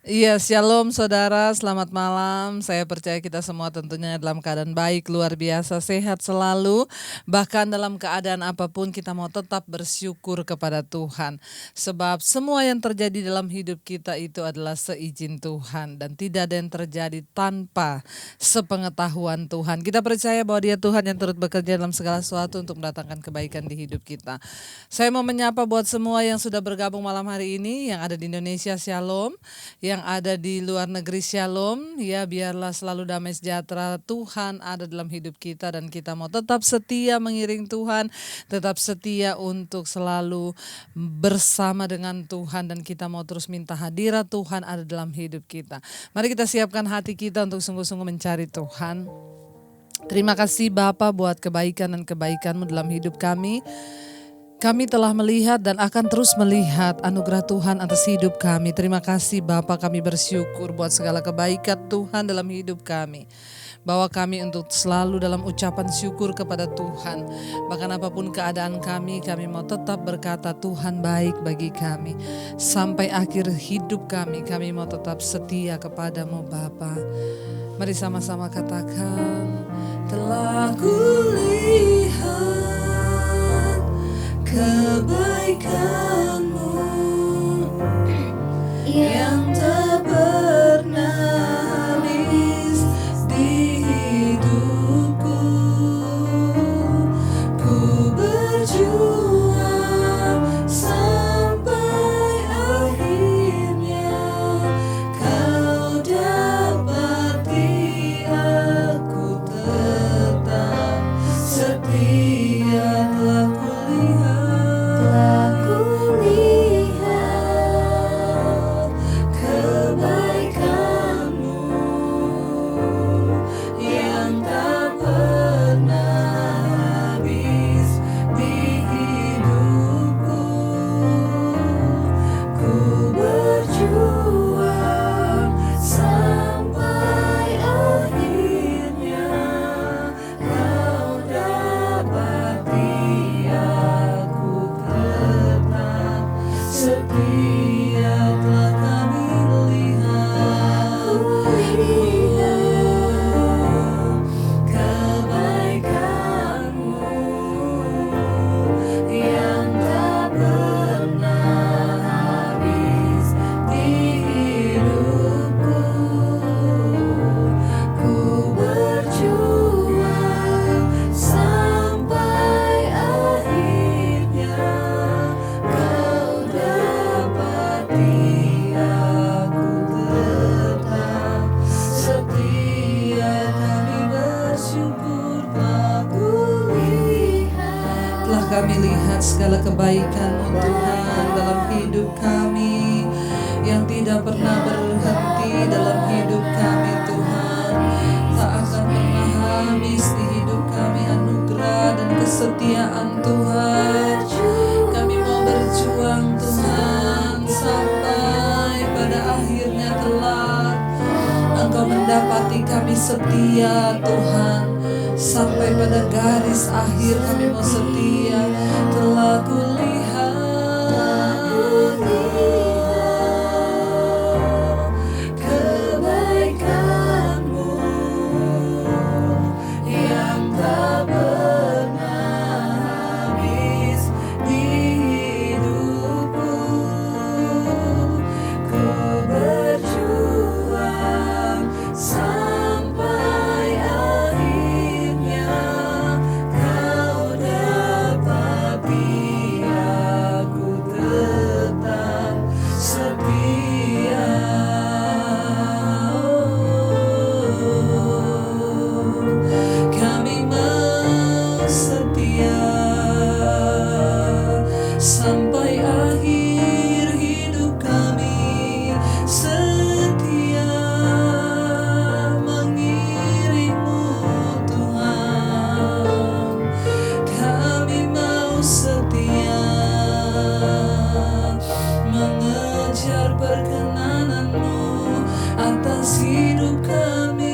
Iya, shalom saudara, selamat malam. Saya percaya kita semua tentunya dalam keadaan baik, luar biasa, sehat selalu. Bahkan dalam keadaan apapun kita mau tetap bersyukur kepada Tuhan. Sebab semua yang terjadi dalam hidup kita itu adalah seizin Tuhan. Dan tidak ada yang terjadi tanpa sepengetahuan Tuhan. Kita percaya bahwa Dia Tuhan yang turut bekerja dalam segala sesuatu untuk mendatangkan kebaikan di hidup kita. Saya mau menyapa buat semua yang sudah bergabung malam hari ini, yang ada di Indonesia, shalom. Yang ada di luar negeri, shalom. Ya, biarlah selalu damai sejahtera Tuhan ada dalam hidup kita, dan kita mau tetap setia mengiring Tuhan, tetap setia untuk selalu bersama dengan Tuhan, dan kita mau terus minta hadirat Tuhan ada dalam hidup kita. Mari kita siapkan hati kita untuk sungguh-sungguh mencari Tuhan. Terima kasih Bapa buat kebaikan dan kebaikan-Mu dalam hidup kami. Kami telah melihat dan akan terus melihat anugerah Tuhan atas hidup kami. Terima kasih Bapa, kami bersyukur buat segala kebaikan Tuhan dalam hidup kami. Bawa kami untuk selalu dalam ucapan syukur kepada Tuhan. Bahkan apapun keadaan kami mau tetap berkata Tuhan baik bagi kami. Sampai akhir hidup kami mau tetap setia kepadamu Bapa. Mari sama-sama katakan, telah kulihat kebaikan-Mu yang tak pernah habis di hidupku. Ku berjuang sampai akhirnya Kau dapati aku tetap setia. Telah kulihat kebaikan-Mu yang tak pernah habis di hidupku. Ku berjuang sampai akhirnya Kau dapati aku tetap setia. Telah kami lihat kebaikan-Mu yang tak pernah habis di hidupku. Ku berjuang sampai akhirnya Kau dapati aku tetap setia. Kami bersyukur telah kami lihat segala kebaikan-Mu Tuhan dalam hidup kami, yang tidak pernah berhenti dalam hidup kami Tuhan. Tak akan pernah habis di hidup kami anugerah dan kesetiaan Tuhan. Kami mau berjuang Tuhan sampai pada akhirnya kelak Engkau mendapati kami setia Tuhan. Sampai pada garis akhir kami mau setia. Telah kulihat kebaikan-Mu yang tak pernah habis di hidupku. Ku berjuang sampai akhirnya Kau dapati aku tetap setia. Kami mau setia sampai akhir hidup kami, setia mengiring-Mu Tuhan. Kami mau setia mengejar perkenanan-Mu atas hidup kami.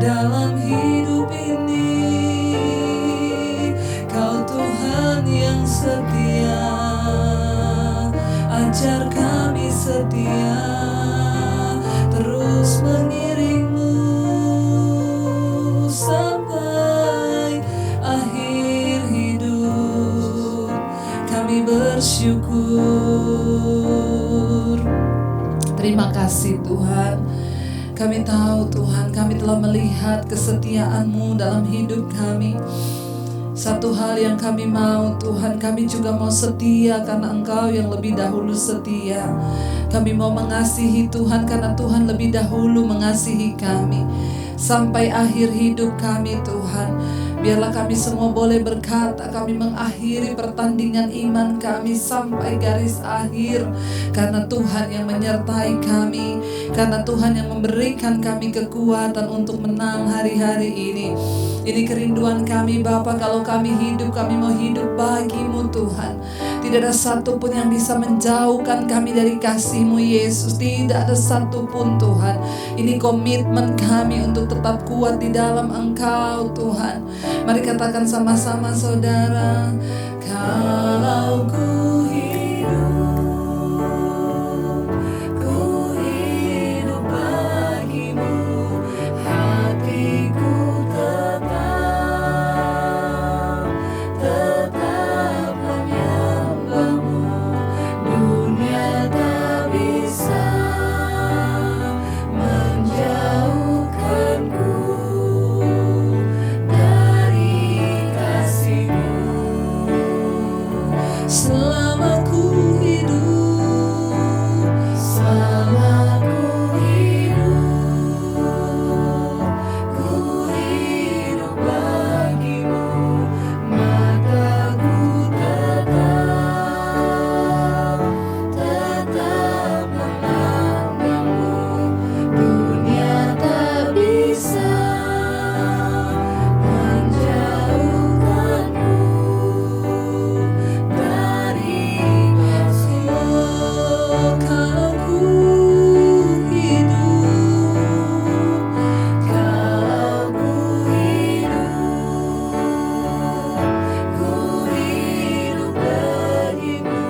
Dalam hidup ini Kau Tuhan yang setia. Ajar kami setia terus mengiringmu sampai akhir hidup. Kami bersyukur. Terima kasih Tuhan. Kami tahu Tuhan, kami telah melihat kesetiaan-Mu dalam hidup kami. Satu hal yang kami mau Tuhan, kami juga mau setia karena Engkau yang lebih dahulu setia. Kami mau mengasihi Tuhan karena Tuhan lebih dahulu mengasihi kami. Sampai akhir hidup kami Tuhan, biarlah kami semua boleh berkata kami mengakhiri pertandingan iman kami sampai garis akhir. Karena Tuhan yang menyertai kami, karena Tuhan yang memberikan kami kekuatan untuk menang hari-hari ini. Ini kerinduan kami Bapa, kalau kami hidup, kami mau hidup bagi-Mu Tuhan. Tidak ada satupun yang bisa menjauhkan kami dari kasih-Mu Yesus. Tidak ada satupun Tuhan. Ini komitmen kami untuk tetap kuat di dalam Engkau Tuhan. Mari katakan sama-sama saudara. Kalau ku hidup bagimu, hatiku tetap menyembahmu. Dunia tak bisa menjauhkanku dari kasih-Mu. Selama ku hidup, selama ku hidup bagimu, mataku tetap memandangmu. Dunia tak bisa menjauhkanku dari kasih-Mu. Kalau ku hidup bagimu,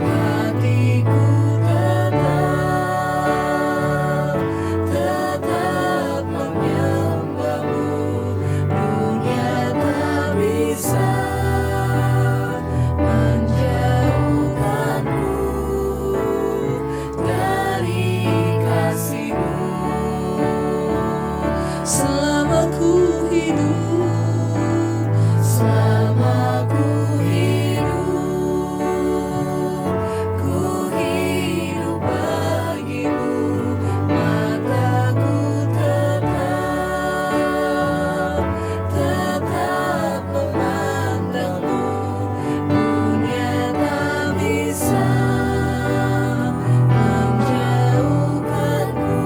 hatiku tetap menyembahmu. Dunia tak bisa menjauhkanku dari kasih-Mu. Selama ku hidup, selama ku hidup bagimu, mataku tetap memandangmu. Dunia tak bisa menjauhkanku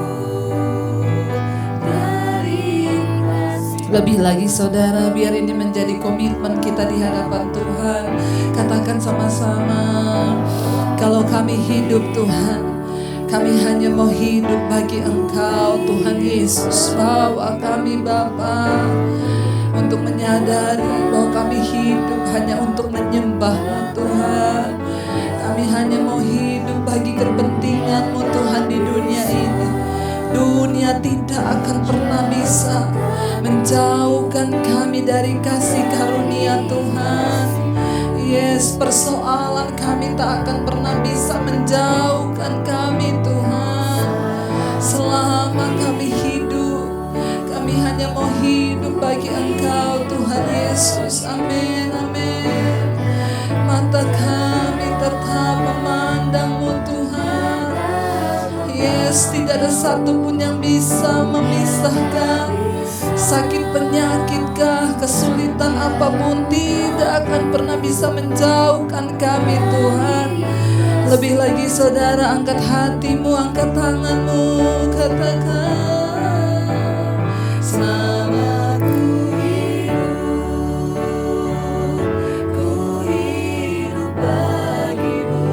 dari kasih. Lebih lagi saudara, biar ini menjadi komitmen kita di hadapan Tuhan. Katakan sama-sama, kalau kami hidup Tuhan, kami hanya mau hidup bagi Engkau Tuhan Yesus. Bawa kami Bapa untuk menyadari bahwa kami hidup hanya untuk menyembah-Mu Tuhan. Kami hanya mau hidup bagi kepentingan-Mu Tuhan di dunia ini. Dunia tidak akan pernah bisa menjauhkan kami dari kasih karunia Tuhan. Yes, persoalan kami tak akan pernah bisa menjauhkan kami Tuhan. Selama kami hidup, kami hanya mau hidup bagi Engkau Tuhan Yesus. Amin, amin. Mata kami tetap memandang-Mu Tuhan. Yes, tidak ada satupun yang bisa memisahkan. Sakit penyakitkah, kesulitan apapun tidak akan pernah bisa menjauhkan kami Tuhan. Lebih lagi saudara, angkat hatimu, angkat tanganmu, katakan, selama ku hidup bagimu,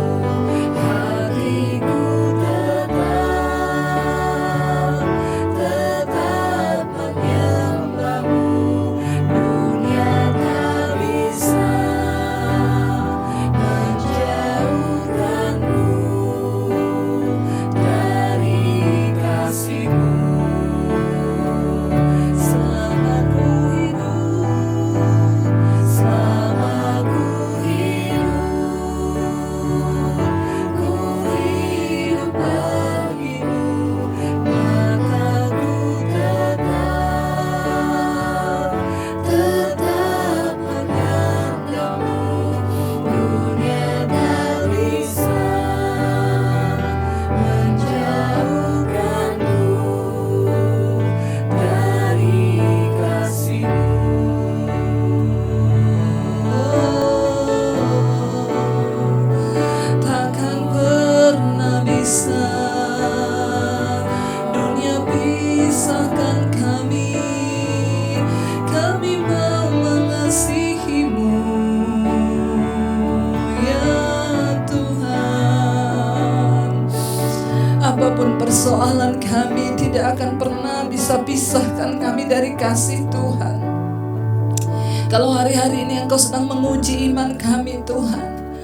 hatiku tetap menyembahmu. Dunia tak bisa menjauhkanku apapun persoalan kami, tidak akan pernah bisa pisahkan kami dari kasih Tuhan. Kalau hari-hari ini Engkau sedang menguji iman kami Tuhan,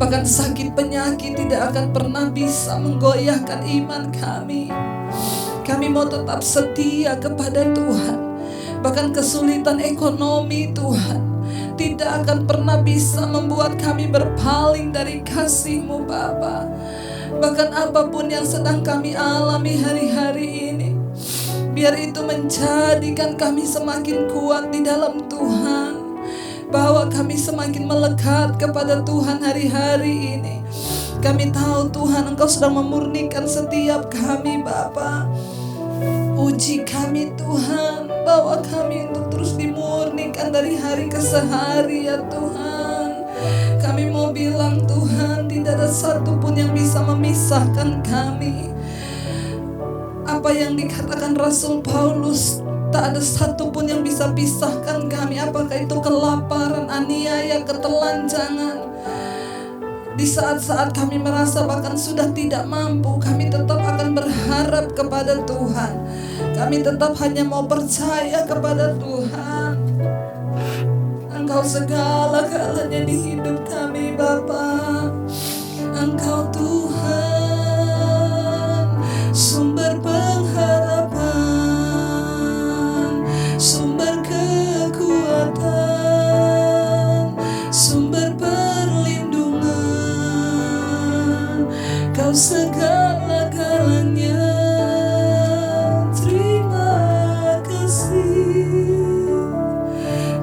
bahkan sakit penyakit tidak akan pernah bisa menggoyahkan iman kami. Kami mau tetap setia kepada Tuhan. Bahkan kesulitan ekonomi Tuhan tidak akan pernah bisa membuat kami berpaling dari kasih-Mu Bapa. Bahkan apapun yang sedang kami alami hari-hari ini, biar itu menjadikan kami semakin kuat di dalam Tuhan, bahwa kami semakin melekat kepada Tuhan hari-hari ini. Kami tahu Tuhan Engkau sedang memurnikan setiap kami Bapa. Uji kami Tuhan, bawa kami untuk terus dimurnikan dari hari ke hari ya Tuhan. Kami mau bilang Tuhan, tidak ada satupun yang bisa memisahkan kami. Apa yang dikatakan Rasul Paulus, tak ada satupun yang bisa pisahkan kami. Apakah itu kelaparan, aniaya, ketelanjangan. Di saat-saat kami merasa bahkan sudah tidak mampu, kami tetap akan berharap kepada Tuhan. Kami tetap hanya mau percaya kepada Tuhan. Engkau segala-galanya di hidup kami Bapa. Engkau Tuhan, sumber pengharapan, sumber kekuatan, sumber perlindungan. Kau segala-galanya.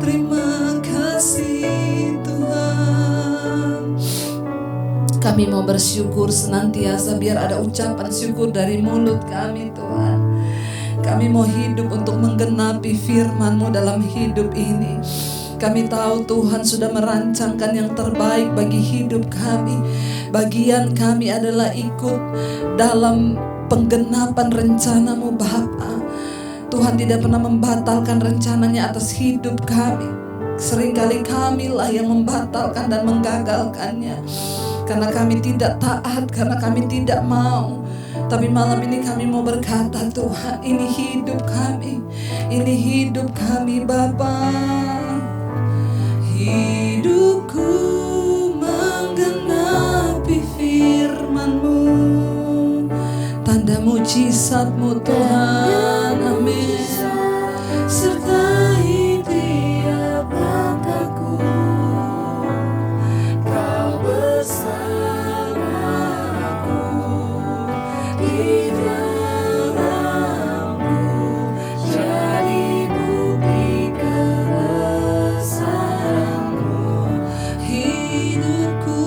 Terima kasih Tuhan. Kami mau bersyukur senantiasa, biar ada ucapan syukur dari mulut kami Tuhan. Kami mau hidup untuk menggenapi firman-Mu dalam hidup ini. Kami tahu Tuhan sudah merancangkan yang terbaik bagi hidup kami. Bagian kami adalah ikut dalam penggenapan rencana-Mu Bapa. Tuhan tidak pernah membatalkan rencananya atas hidup kami. Seringkali kamilah yang membatalkan dan menggagalkannya, karena kami tidak taat, karena kami tidak mau. Tapi malam ini kami mau berkata, Tuhan, ini hidup kami, ini hidup kami Bapa. Hidupku menggenapi firman-Mu, tanda mujizat-Mu Tuhan, amin. Sertai tiap langkahku, Kau bersamaku, di dalamku jadi bukti kebesaran-Mu. Hidupku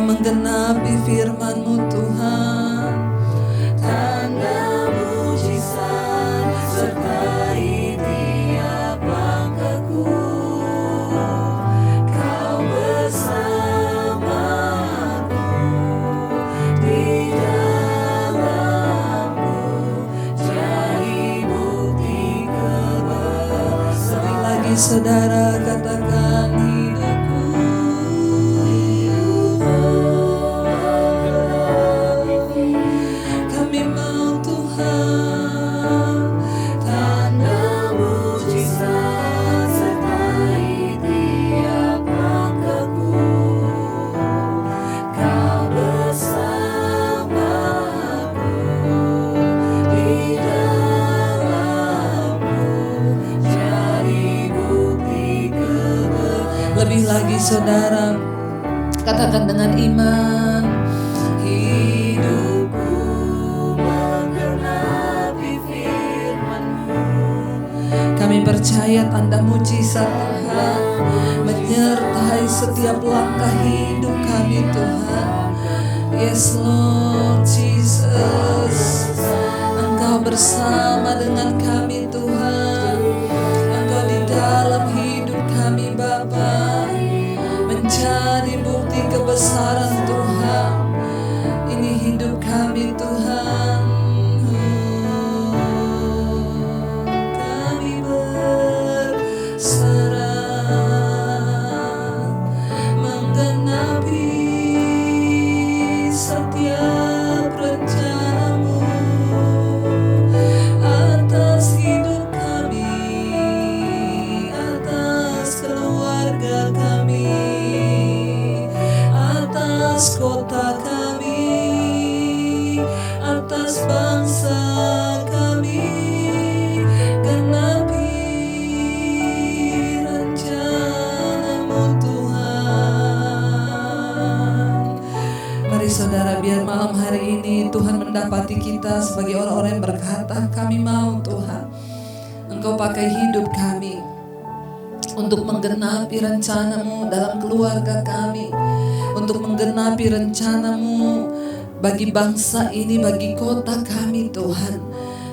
menggenapi firman-Mu Tuhan, tanda mujizat sertai tiap langkahku. Kau bersamaku, di dalamku jadi bukti kebesaran. Sekali lagi saudara katakan, lebih lagi saudara, katakan dengan iman, hidupku menggenapi firman-Mu. Kami percaya tanda mujizat Tuhan. Tuhan, menyertai setiap langkah hidup kami Tuhan. Yes Lord Jesus, Engkau bersama dengan kami Tuhan. Engkau di dalam hidup kami Bapa, menjadi bukti kebesaran Tuhan. Ini hidup kami Tuhan. Kami berserah menggenapi setiap rencana-Mu atas hidup kami, atas keluarga kami, atas kota kami, atas bangsa kami. Genapi rencana-Mu Tuhan. Mari saudara, biar malam hari ini Tuhan mendapati kita sebagai orang-orang yang berkata, kami mau Tuhan Engkau pakai hidup kami untuk menggenapi rencana-Mu dalam keluarga kami, untuk menggenapi rencana-Mu bagi bangsa ini, bagi kota kami Tuhan.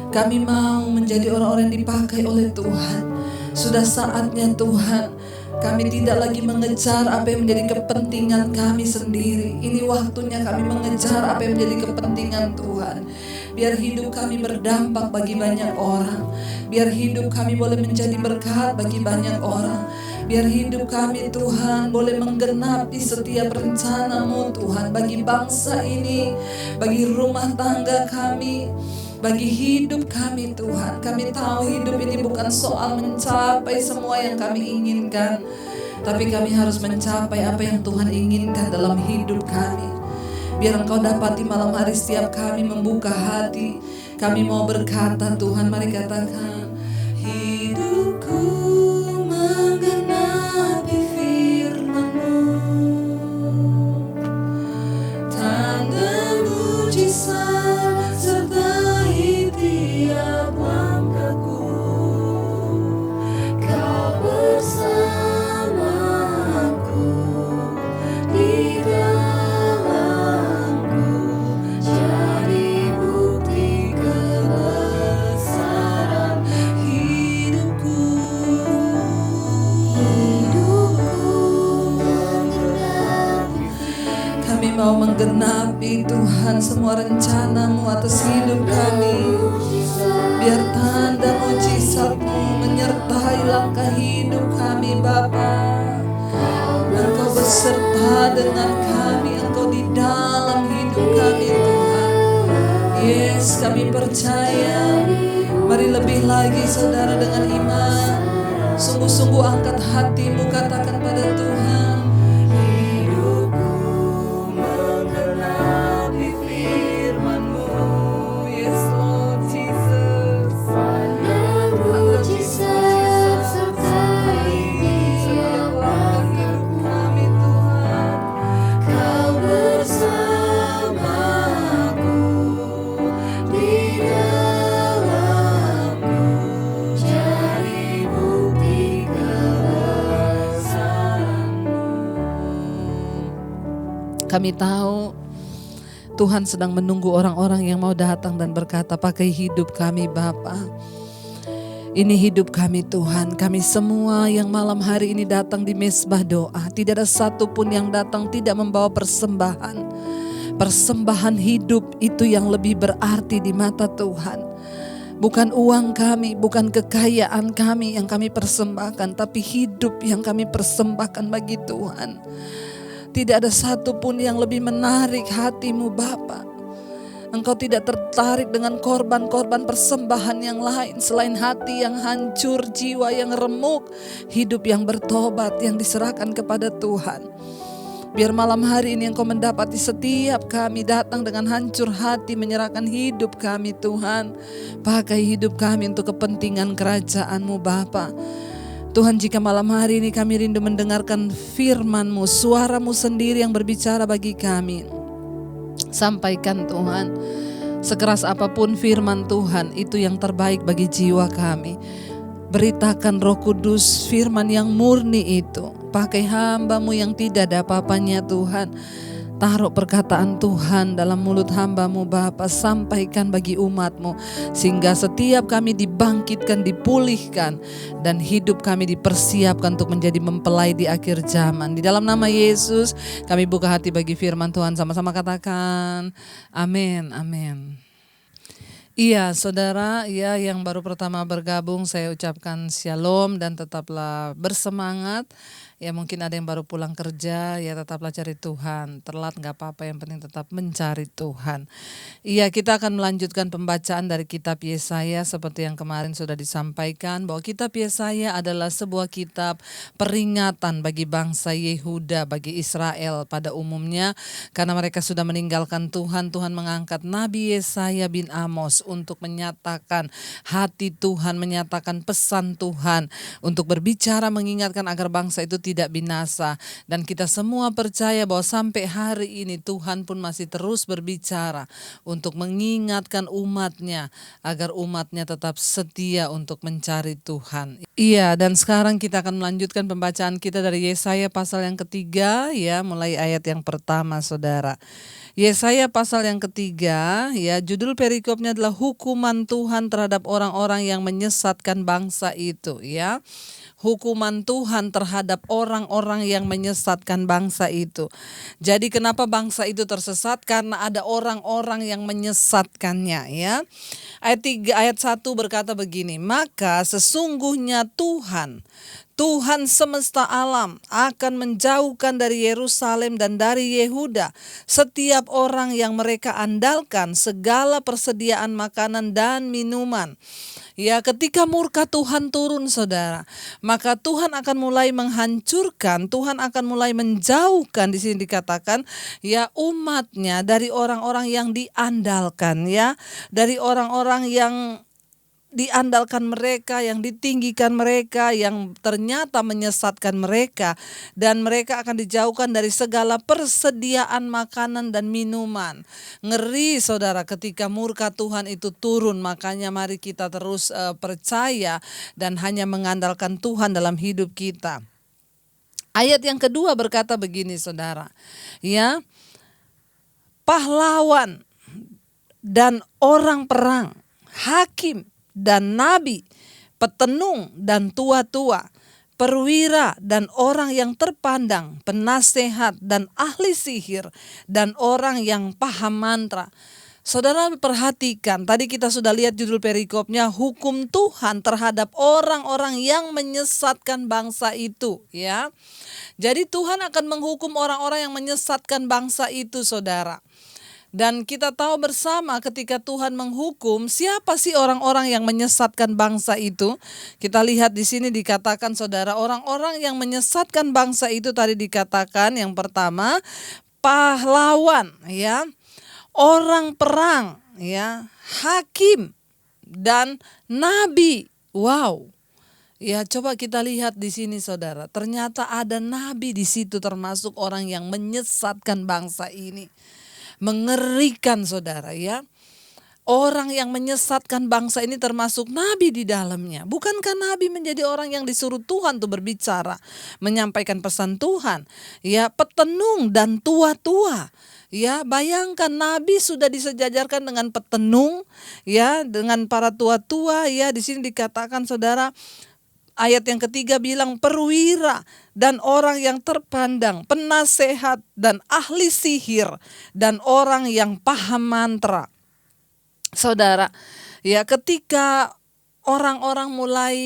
Kami mau menjadi orang-orang yang dipakai oleh Tuhan. Sudah saatnya Tuhan, kami tidak lagi mengejar apa yang menjadi kepentingan kami sendiri. Ini waktunya kami mengejar apa yang menjadi kepentingan Tuhan. Biar hidup kami berdampak bagi banyak orang. Biar hidup kami boleh menjadi berkat bagi banyak orang. Biar hidup kami Tuhan boleh menggenapi setiap rencana-Mu Tuhan, bagi bangsa ini, bagi rumah tangga kami, bagi hidup kami Tuhan. Kami tahu hidup ini bukan soal mencapai semua yang kami inginkan, tapi kami harus mencapai apa yang Tuhan inginkan dalam hidup kami. Biar Engkau dapati malam hari setiap kami membuka hati, kami mau berkata Tuhan, mari katakan, hidupku menggenapi firman-Mu, tanda mujizat sertai tiap langkahku. Kau bersamaku di dalamku, jadi bukti kebesaran hidupku. Kami mau menggenapi Tuhan semua rencana-Mu atas hidup kami. Biar tanda mujizat-Mu menyertai langkah hidup kami Bapa. Engkau beserta dengan kami, Engkau di dalam hidup kami Tuhan. Yes, kami percaya. Mari lebih lagi saudara dengan iman, sungguh-sungguh angkat hatimu, katakan pada Tuhan, hidupku menggenapi firman-Mu. Yes Lord Jesus. Tanda mujizat sertai setiap langkah hidup kami Tuhan. Kau bersamaku di dalamku, jadi bukti kebesaran-Mu. Kami tahu Tuhan sedang menunggu orang-orang yang mau datang dan berkata, pakai hidup kami Bapa. Ini hidup kami Tuhan. Kami semua yang malam hari ini datang di mesbah doa, tidak ada satupun yang datang tidak membawa persembahan. Persembahan hidup itu yang lebih berarti di mata Tuhan. Bukan uang kami, bukan kekayaan kami yang kami persembahkan, tapi hidup yang kami persembahkan bagi Tuhan. Tidak ada satupun yang lebih menarik hatimu Bapa. Engkau tidak tertarik dengan korban-korban persembahan yang lain selain hati yang hancur, jiwa yang remuk, hidup yang bertobat, yang diserahkan kepada Tuhan. Biar malam hari ini Engkau mendapati setiap kami datang dengan hancur hati, menyerahkan hidup kami Tuhan. Pakai hidup kami untuk kepentingan kerajaan-Mu Bapa. Tuhan, jika malam hari ini kami rindu mendengarkan firman-Mu, suara-Mu sendiri yang berbicara bagi kami, sampaikan Tuhan. Sekeras apapun firman Tuhan, itu yang terbaik bagi jiwa kami. Beritakan Roh Kudus firman yang murni itu. Pakai hamba-Mu yang tidak ada apa-apanya Tuhan. Taruh perkataan Tuhan dalam mulut hamba-Mu Bapa, sampaikan bagi umat-Mu, sehingga setiap kami dibangkitkan, dipulihkan, dan hidup kami dipersiapkan untuk menjadi mempelai di akhir zaman. Di dalam nama Yesus kami buka hati bagi firman Tuhan, sama-sama katakan amin, amin. Iya saudara, ya yang baru pertama bergabung saya ucapkan shalom dan tetaplah bersemangat. Ya mungkin ada yang baru pulang kerja, ya tetaplah cari Tuhan. Telat gak apa-apa, yang penting tetap mencari Tuhan. Iya, kita akan melanjutkan pembacaan dari kitab Yesaya seperti yang kemarin sudah disampaikan, bahwa kitab Yesaya adalah sebuah kitab peringatan bagi bangsa Yehuda, bagi Israel pada umumnya, karena mereka sudah meninggalkan Tuhan. Tuhan mengangkat Nabi Yesaya bin Amos untuk menyatakan hati Tuhan, menyatakan pesan Tuhan, untuk berbicara mengingatkan agar bangsa itu tidak binasa. Dan kita semua percaya bahwa sampai hari ini Tuhan pun masih terus berbicara untuk mengingatkan umatnya, agar umatnya tetap setia untuk mencari Tuhan. Iya, dan sekarang kita akan melanjutkan pembacaan kita dari Yesaya pasal yang ketiga, ya, mulai ayat yang pertama saudara. Yesaya pasal yang ketiga, ya, judul perikopnya adalah hukuman Tuhan terhadap orang-orang yang menyesatkan bangsa itu, ya. Hukuman Tuhan terhadap orang-orang yang menyesatkan bangsa itu. Jadi kenapa bangsa itu tersesat? Karena ada orang-orang yang menyesatkannya, ya. Ayat 1 berkata begini, maka sesungguhnya Tuhan semesta alam akan menjauhkan dari Yerusalem dan dari Yehuda setiap orang yang mereka andalkan segala persediaan makanan dan minuman. Ya, ketika murka Tuhan turun saudara, maka Tuhan akan mulai menghancurkan, Tuhan akan mulai menjauhkan, di sini dikatakan ya, umatnya dari orang-orang yang diandalkan, ya, dari orang-orang yang diandalkan mereka, yang ditinggikan mereka, yang ternyata menyesatkan mereka, dan mereka akan dijauhkan dari segala persediaan makanan dan minuman. Ngeri saudara ketika murka Tuhan itu turun. Makanya mari kita terus percaya dan hanya mengandalkan Tuhan dalam hidup kita. Ayat yang kedua berkata begini saudara, ya, pahlawan dan orang perang, hakim dan nabi, petenung dan tua-tua, perwira dan orang yang terpandang, penasehat dan ahli sihir, dan orang yang paham mantra. Saudara perhatikan, tadi kita sudah lihat judul perikopnya, hukum Tuhan terhadap orang-orang yang menyesatkan bangsa itu, ya. Jadi Tuhan akan menghukum orang-orang yang menyesatkan bangsa itu saudara. Dan kita tahu bersama ketika Tuhan menghukum, siapa sih orang-orang yang menyesatkan bangsa itu? Kita lihat di sini dikatakan saudara, orang-orang yang menyesatkan bangsa itu tadi dikatakan yang pertama pahlawan, ya, orang perang, ya, hakim dan nabi. Wow. Ya, coba kita lihat di sini saudara. Ternyata ada nabi di situ, termasuk orang yang menyesatkan bangsa ini. Mengerikan saudara, ya. Orang yang menyesatkan bangsa ini termasuk nabi di dalamnya. Bukankah nabi menjadi orang yang disuruh Tuhan untuk berbicara, menyampaikan pesan Tuhan? Ya, petenung dan tua-tua. Ya, bayangkan nabi sudah disejajarkan dengan petenung, ya, dengan para tua-tua, ya. Di sini dikatakan saudara, ayat yang ketiga bilang perwira dan orang yang terpandang, penasehat dan ahli sihir, dan orang yang paham mantra. Saudara, ya, ketika orang-orang mulai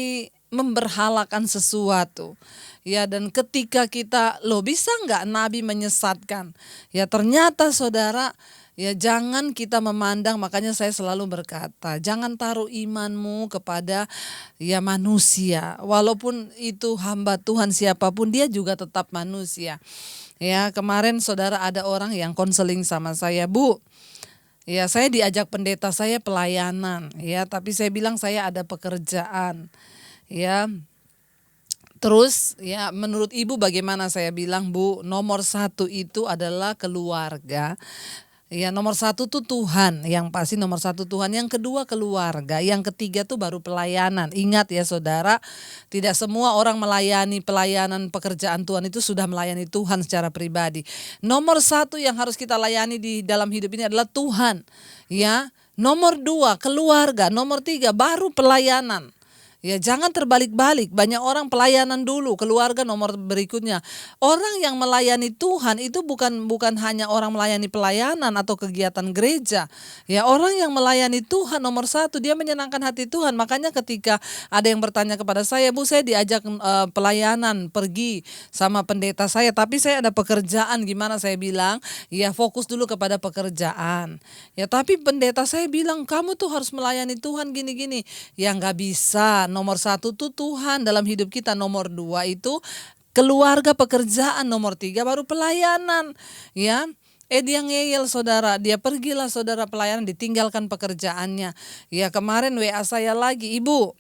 memberhalakan sesuatu, ya, dan ketika kita, bisa nggak nabi menyesatkan? Ya, ternyata saudara, ya, jangan kita memandang, makanya saya selalu berkata, jangan taruh imanmu kepada ya manusia. Walaupun itu hamba Tuhan siapapun, dia juga tetap manusia. Ya, kemarin saudara ada orang yang konseling sama saya, Bu. Ya, saya diajak pendeta saya pelayanan, ya, tapi saya bilang saya ada pekerjaan. Ya. Terus ya, menurut ibu bagaimana? Saya bilang, Bu, nomor 1 itu adalah keluarga. Ya, nomor satu tuh Tuhan, yang pasti nomor satu Tuhan. Yang kedua keluarga, yang ketiga tuh baru pelayanan. Ingat ya saudara, tidak semua orang melayani pelayanan pekerjaan Tuhan itu sudah melayani Tuhan secara pribadi. Nomor satu yang harus kita layani di dalam hidup ini adalah Tuhan. Ya, nomor dua keluarga, nomor tiga baru pelayanan. Ya, jangan terbalik-balik. Banyak orang pelayanan dulu, keluarga nomor berikutnya. Orang yang melayani Tuhan itu bukan hanya orang melayani pelayanan atau kegiatan gereja. Ya, orang yang melayani Tuhan nomor satu, dia menyenangkan hati Tuhan. Makanya ketika ada yang bertanya kepada saya, Bu, saya diajak pelayanan pergi sama pendeta saya, tapi saya ada pekerjaan, gimana? Saya bilang, ya fokus dulu kepada pekerjaan. Ya, tapi pendeta saya bilang, kamu tuh harus melayani Tuhan gini-gini. Ya, nggak bisa. Nomor satu tuh Tuhan dalam hidup kita. Nomor dua itu keluarga, pekerjaan. Nomor tiga baru pelayanan. Ya, dia ngeyel saudara, dia pergilah saudara pelayanan, ditinggalkan pekerjaannya. Ya, kemarin WA saya lagi, Ibu,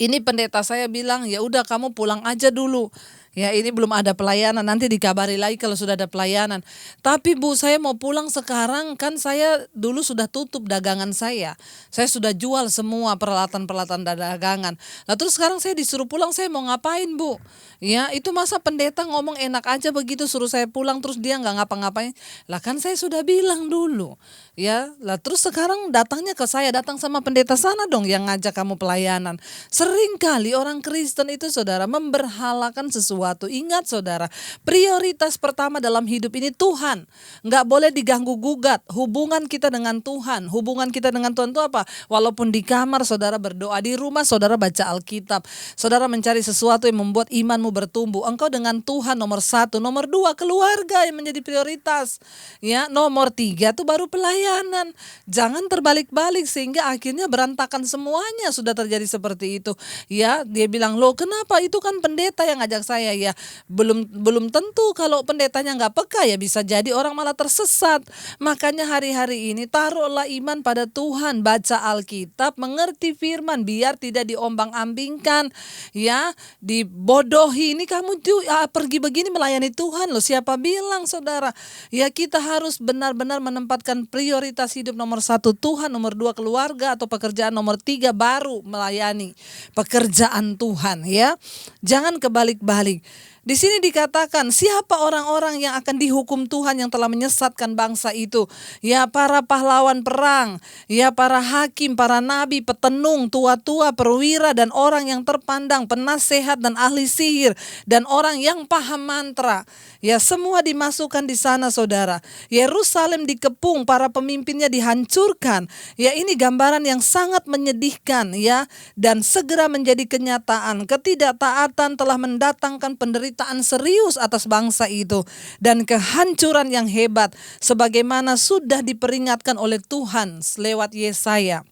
ini pendeta saya bilang, ya udah kamu pulang aja dulu. Ya, ini belum ada pelayanan, nanti dikabari lagi kalau sudah ada pelayanan. Tapi Bu, saya mau pulang sekarang, kan saya dulu sudah tutup dagangan saya. Saya sudah jual semua peralatan-peralatan dagangan. Nah, terus sekarang saya disuruh pulang, saya mau ngapain, Bu? Ya, itu masa pendeta ngomong enak aja begitu suruh saya pulang terus dia nggak ngapa-ngapain. Lah kan saya sudah bilang dulu. Ya, lah terus sekarang datangnya ke saya, datang sama pendeta sana dong yang ngajak kamu pelayanan. Sering kali orang Kristen itu saudara memberhalakan sesuatu. Ingat saudara, prioritas pertama dalam hidup ini Tuhan. Nggak boleh diganggu gugat hubungan kita dengan Tuhan. Hubungan kita dengan Tuhan itu apa? Walaupun di kamar saudara berdoa, di rumah saudara baca Alkitab, saudara mencari sesuatu yang membuat imanmu bertumbuh. Engkau dengan Tuhan nomor satu. Nomor dua keluarga yang menjadi prioritas. Ya, nomor tiga tuh baru pelayanan. Jangan terbalik-balik sehingga akhirnya berantakan semuanya, sudah terjadi seperti itu. Ya, dia bilang, loh kenapa, itu kan pendeta yang ngajak saya. Ya, belum tentu kalau pendetanya nggak peka, ya bisa jadi orang malah tersesat. Makanya hari-hari ini taruhlah iman pada Tuhan, baca Alkitab, mengerti firman, biar tidak diombang-ambingkan. Ya, dibodohi, ini kamu tuh pergi begini melayani Tuhan loh, siapa bilang saudara. Ya, kita harus benar-benar menempatkan prioritas hidup nomor satu Tuhan, nomor dua keluarga atau pekerjaan, nomor tiga baru melayani pekerjaan Tuhan. Ya, jangan kebalik-balik. Di sini dikatakan siapa orang-orang yang akan dihukum Tuhan yang telah menyesatkan bangsa itu. Ya, para pahlawan perang, ya para hakim, para nabi, petenung, tua-tua, perwira dan orang yang terpandang, penasehat dan ahli sihir dan orang yang paham mantra. Ya, semua dimasukkan di sana saudara. Yerusalem dikepung, para pemimpinnya dihancurkan. Ya, ini gambaran yang sangat menyedihkan ya, dan segera menjadi kenyataan. Ketidaktaatan telah mendatangkan penderitaan serius atas bangsa itu dan kehancuran yang hebat sebagaimana sudah diperingatkan oleh Tuhan lewat Yesaya.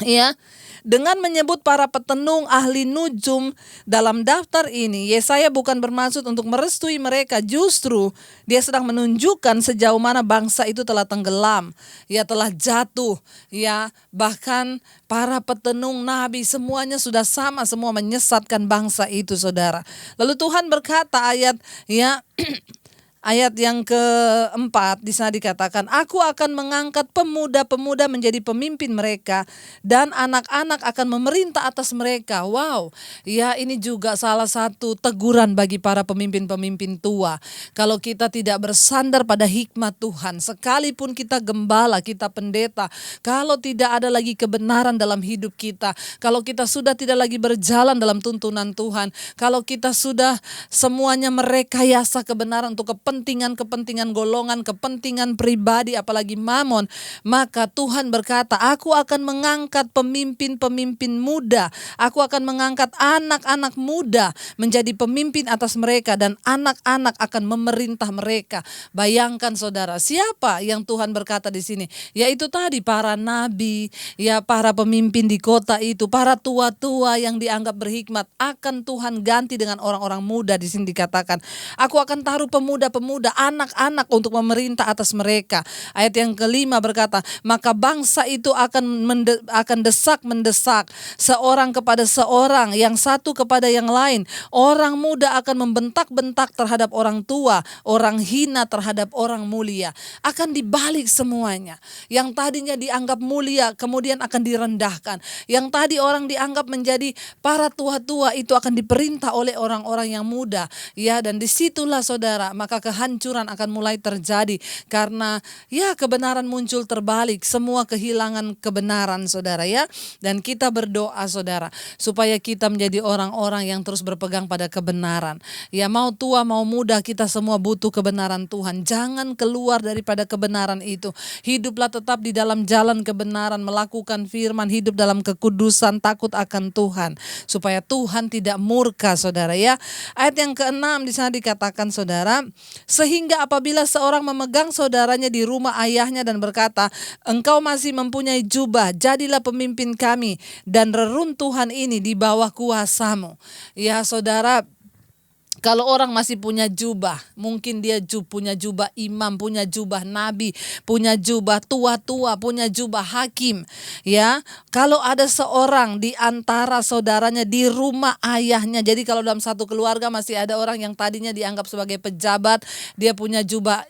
Ya, dengan menyebut para petenung ahli nujum dalam daftar ini, Yesaya bukan bermaksud untuk merestui mereka, justru dia sedang menunjukkan sejauh mana bangsa itu telah tenggelam, ya telah jatuh, ya bahkan para petenung nabi semuanya sudah sama, semua menyesatkan bangsa itu saudara. Lalu Tuhan berkata ayat yang keempat di sana dikatakan, aku akan mengangkat pemuda-pemuda menjadi pemimpin mereka dan anak-anak akan memerintah atas mereka. Wow, ya ini juga salah satu teguran bagi para pemimpin-pemimpin tua. Kalau kita tidak bersandar pada hikmat Tuhan, sekalipun kita gembala, kita pendeta, kalau tidak ada lagi kebenaran dalam hidup kita, kalau kita sudah tidak lagi berjalan dalam tuntunan Tuhan, kalau kita sudah semuanya merekayasa kebenaran untuk kepentingan golongan, kepentingan pribadi, apalagi mamon, maka Tuhan berkata, aku akan mengangkat pemimpin-pemimpin muda, aku akan mengangkat anak-anak muda menjadi pemimpin atas mereka dan anak-anak akan memerintah mereka. Bayangkan saudara, siapa yang Tuhan berkata di sini? Yaitu tadi para nabi, ya para pemimpin di kota itu, para tua-tua yang dianggap berhikmat akan Tuhan ganti dengan orang-orang muda. Di sini dikatakan, aku akan taruh pemuda-pemuda pemuda, anak-anak untuk memerintah atas mereka. Ayat yang kelima berkata, maka bangsa itu akan mendesak seorang kepada seorang, yang satu kepada yang lain. Orang muda akan membentak-bentak terhadap orang tua, orang hina terhadap orang mulia. Akan dibalik semuanya. Yang tadinya dianggap mulia kemudian akan direndahkan. Yang tadi orang dianggap menjadi para tua-tua itu akan diperintah oleh orang-orang yang muda. Ya, dan disitulah saudara, maka kehancuran akan mulai terjadi karena ya kebenaran muncul terbalik, semua kehilangan kebenaran saudara ya. Dan kita berdoa saudara supaya kita menjadi orang-orang yang terus berpegang pada kebenaran. Ya, mau tua mau muda kita semua butuh kebenaran Tuhan. Jangan keluar daripada kebenaran itu. Hiduplah tetap di dalam jalan kebenaran, melakukan firman, hidup dalam kekudusan, takut akan Tuhan, supaya Tuhan tidak murka saudara ya. Ayat yang ke-6 di sana dikatakan saudara, sehingga apabila seorang memegang saudaranya di rumah ayahnya dan berkata, engkau masih mempunyai jubah, jadilah pemimpin kami, dan reruntuhan ini di bawah kuasamu. Ya saudara, kalau orang masih punya jubah, mungkin dia punya jubah imam, punya jubah nabi, punya jubah tua-tua, punya jubah hakim. Ya, kalau ada seorang di antara saudaranya di rumah ayahnya, jadi kalau dalam satu keluarga masih ada orang yang tadinya dianggap sebagai pejabat, dia punya jubah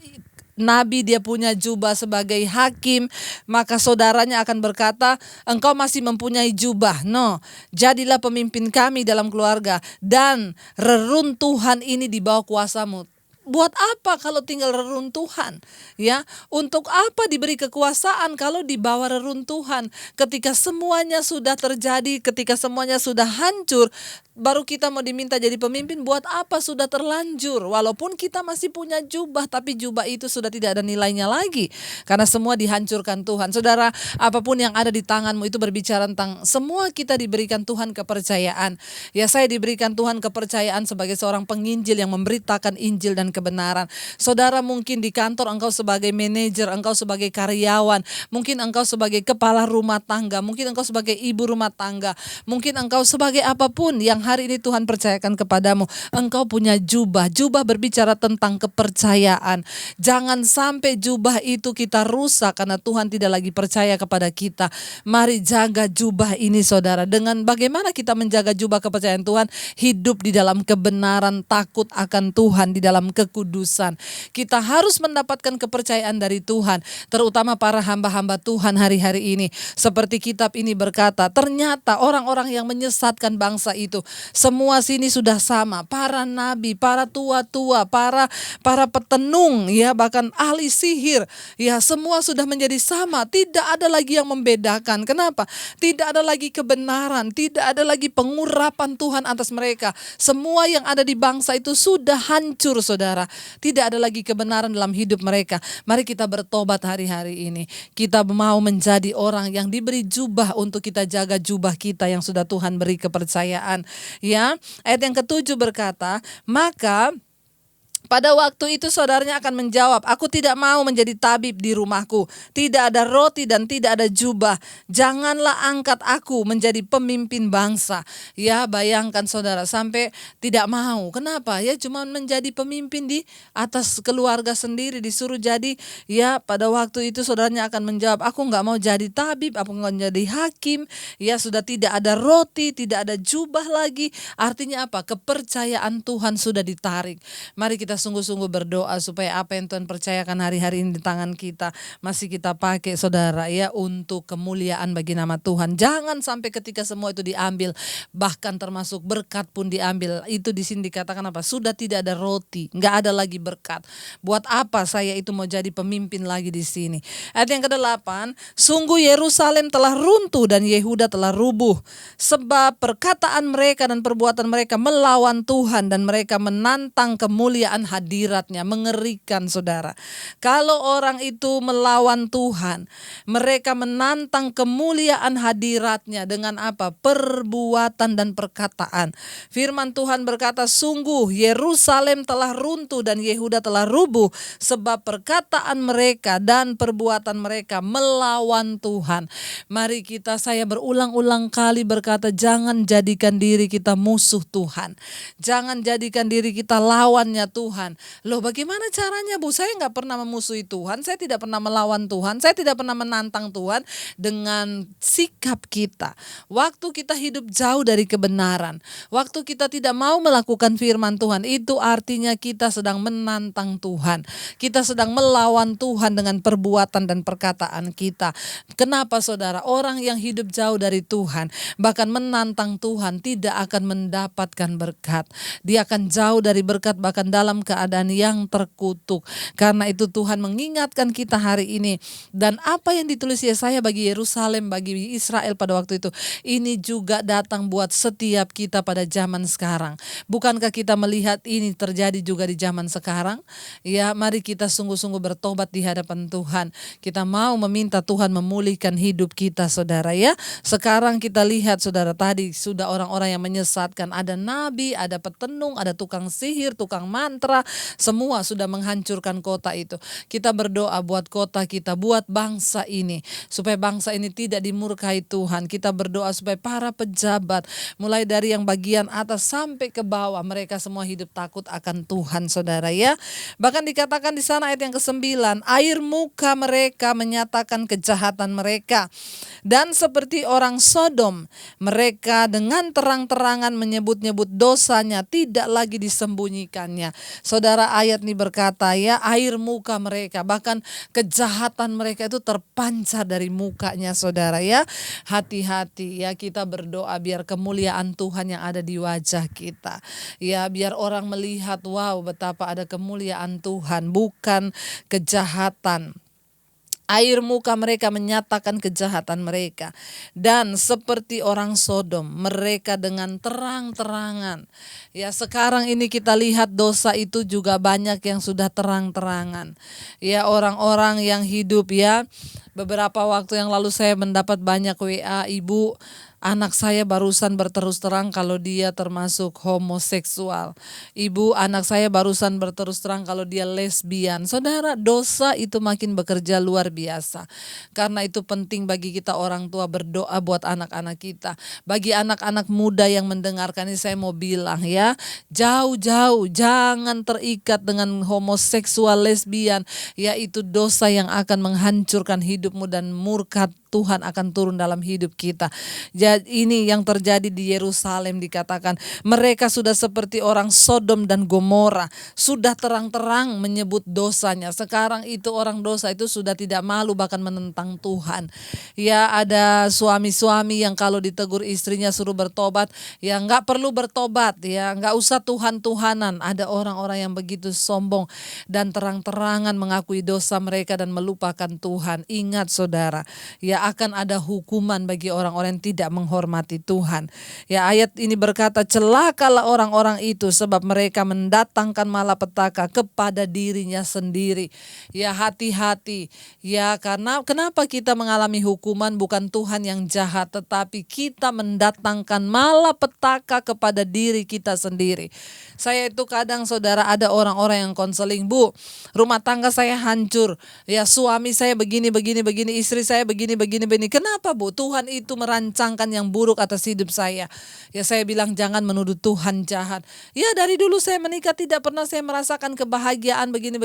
nabi, dia punya jubah sebagai hakim, maka saudaranya akan berkata, engkau masih mempunyai jubah, no, jadilah pemimpin kami dalam keluarga, dan reruntuhan ini di bawah kuasamu. Buat apa kalau tinggal reruntuhan? Ya, untuk apa diberi kekuasaan kalau di bawah reruntuhan? Ketika semuanya sudah terjadi, ketika semuanya sudah hancur, baru kita mau diminta jadi pemimpin, buat apa? Sudah terlanjur. Walaupun kita masih punya jubah, tapi jubah itu sudah tidak ada nilainya lagi, karena semua dihancurkan Tuhan. Saudara, apapun yang ada di tanganmu itu berbicara tentang semua kita diberikan Tuhan kepercayaan. Ya, saya diberikan Tuhan kepercayaan sebagai seorang penginjil yang memberitakan Injil dan kebenaran. Saudara, mungkin di kantor engkau sebagai manajer, engkau sebagai karyawan, mungkin engkau sebagai kepala rumah tangga, mungkin engkau sebagai ibu rumah tangga, mungkin engkau sebagai apapun yang hari ini Tuhan percayakan kepadamu. Engkau punya jubah. Jubah berbicara tentang kepercayaan. Jangan sampai jubah itu kita rusak karena Tuhan tidak lagi percaya kepada kita. Mari jaga jubah ini saudara. Dengan bagaimana kita menjaga jubah kepercayaan Tuhan? Hidup di dalam kebenaran, takut akan Tuhan, di dalam kekudusan. Kita harus mendapatkan kepercayaan dari Tuhan, terutama para hamba-hamba Tuhan hari-hari ini. Seperti kitab ini berkata, ternyata orang-orang yang menyesatkan bangsa itu, semua sini sudah sama. Para nabi, para tua-tua, para petenung, ya bahkan ahli sihir, ya semua sudah menjadi sama. Tidak ada lagi yang membedakan. Kenapa? Tidak ada lagi kebenaran, tidak ada lagi pengurapan Tuhan atas mereka. Semua yang ada di bangsa itu sudah hancur saudara. Tidak ada lagi kebenaran dalam hidup mereka. Mari kita bertobat hari-hari ini. Kita mau menjadi orang yang diberi jubah untuk kita jaga jubah kita yang sudah Tuhan beri kepercayaan. Ya, ayat yang ke-7 berkata, maka pada waktu itu saudaranya akan menjawab, aku tidak mau menjadi tabib di rumahku. Tidak ada roti dan tidak ada jubah. Janganlah angkat aku menjadi pemimpin bangsa. Ya, bayangkan saudara, sampai tidak mau. Kenapa? Ya cuma menjadi pemimpin di atas keluarga sendiri, disuruh jadi. Ya, pada waktu itu saudaranya akan menjawab, aku nggak mau jadi tabib, aku nggak mau jadi hakim. Ya, sudah tidak ada roti, tidak ada jubah lagi. Artinya apa? Kepercayaan Tuhan sudah ditarik. Mari kita sungguh-sungguh berdoa supaya apa yang Tuhan percayakan hari-hari ini di tangan kita masih kita pakai saudara ya, untuk kemuliaan bagi nama Tuhan. Jangan sampai ketika semua itu diambil, bahkan termasuk berkat pun diambil. Itu di sini dikatakan apa? Sudah tidak ada roti, nggak ada lagi berkat. Buat apa saya itu mau jadi pemimpin lagi di sini? Ayat yang ke-8, sungguh Yerusalem telah runtuh dan Yehuda telah rubuh, sebab perkataan mereka dan perbuatan mereka melawan Tuhan, dan mereka menantang kemuliaan hadiratnya. Mengerikan saudara. Kalau orang itu melawan Tuhan, mereka menantang kemuliaan hadiratnya dengan apa? Perbuatan dan perkataan. Firman Tuhan berkata, sungguh Yerusalem telah runtuh dan Yehuda telah rubuh, sebab perkataan mereka dan perbuatan mereka melawan Tuhan. Mari saya berulang-ulang kali berkata, jangan jadikan diri kita musuh Tuhan. Jangan jadikan diri kita lawannya Tuhan. Tuhan. Loh, bagaimana caranya, Bu? Saya nggak pernah memusuhi Tuhan, saya tidak pernah melawan Tuhan, saya tidak pernah menantang Tuhan. Dengan sikap kita, waktu kita hidup jauh dari kebenaran, waktu kita tidak mau melakukan firman Tuhan, itu artinya kita sedang menantang Tuhan. Kita sedang melawan Tuhan dengan perbuatan dan perkataan kita. Kenapa, saudara? Orang yang hidup jauh dari Tuhan, bahkan menantang Tuhan, tidak akan mendapatkan berkat. Dia akan jauh dari berkat, bahkan dalam keadaan yang terkutuk. Karena itu Tuhan mengingatkan kita hari ini. Dan apa yang ditulis Yesaya bagi Yerusalem, bagi Israel pada waktu itu, ini juga datang buat setiap kita pada zaman sekarang. Bukankah kita melihat ini terjadi juga di zaman sekarang? Ya, mari kita sungguh-sungguh bertobat di hadapan Tuhan. Kita mau meminta Tuhan memulihkan hidup kita, saudara ya. Sekarang kita lihat, saudara, tadi sudah orang-orang yang menyesatkan. Ada nabi, ada petenung, ada tukang sihir, tukang mantra. Semua sudah menghancurkan kota itu. Kita berdoa buat kota kita, buat bangsa ini. Supaya bangsa ini tidak dimurkai Tuhan. Kita berdoa supaya para pejabat, mulai dari yang bagian atas sampai ke bawah, mereka semua hidup takut akan Tuhan, saudara ya. Bahkan dikatakan di sana ayat yang ke-9, air muka mereka menyatakan kejahatan mereka. Dan seperti orang Sodom, mereka dengan terang-terangan menyebut-nyebut dosanya, tidak lagi disembunyikannya. Saudara, ayat ini berkata ya, air muka mereka, bahkan kejahatan mereka itu terpancar dari mukanya, saudara ya. Hati-hati ya, kita berdoa biar kemuliaan Tuhan yang ada di wajah kita. Ya, biar orang melihat, wow, betapa ada kemuliaan Tuhan, bukan kejahatan. Air muka mereka menyatakan kejahatan mereka. Dan seperti orang Sodom, mereka dengan terang-terangan. Ya, sekarang ini kita lihat dosa itu juga banyak yang sudah terang-terangan. Ya, orang-orang yang hidup ya. Beberapa waktu yang lalu saya mendapat banyak WA, ibu, anak saya barusan berterus terang kalau dia termasuk homoseksual. Ibu, anak saya barusan berterus terang kalau dia lesbian. Saudara, dosa itu makin bekerja luar biasa. Karena itu penting bagi kita orang tua berdoa buat anak-anak kita. Bagi anak-anak muda yang mendengarkan ini, saya mau bilang ya, jauh-jauh jangan terikat dengan homoseksual, lesbian. Yaitu dosa yang akan menghancurkan hidupmu dan murka Tuhan akan turun dalam hidup kita. Jadi ini yang terjadi di Yerusalem, dikatakan mereka sudah seperti orang Sodom dan Gomora, sudah terang-terang menyebut dosanya. Sekarang itu orang dosa itu sudah tidak malu bahkan menentang Tuhan. Ya, ada suami-suami yang kalau ditegur istrinya suruh bertobat, ya nggak perlu bertobat, ya nggak usah Tuhan-Tuhanan. Ada orang-orang yang begitu sombong dan terang-terangan mengakui dosa mereka dan melupakan Tuhan. Ingat, saudara, ya akan ada hukuman bagi orang-orang yang tidak menghormati Tuhan. Ya, ayat ini berkata, celakalah orang-orang itu sebab mereka mendatangkan malapetaka kepada dirinya sendiri. Ya, hati-hati. Ya, karena kenapa kita mengalami hukuman? Bukan Tuhan yang jahat, tetapi kita mendatangkan malapetaka kepada diri kita sendiri. Saya itu kadang, saudara, ada orang-orang yang konseling, Bu, rumah tangga saya hancur. Ya, suami saya begini, istri saya begini. Kenapa, Bu? Tuhan itu merancangkan yang buruk atas hidup saya. Ya, saya bilang jangan menuduh Tuhan jahat. Ya, dari dulu saya menikah tidak pernah saya merasakan kebahagiaan begini.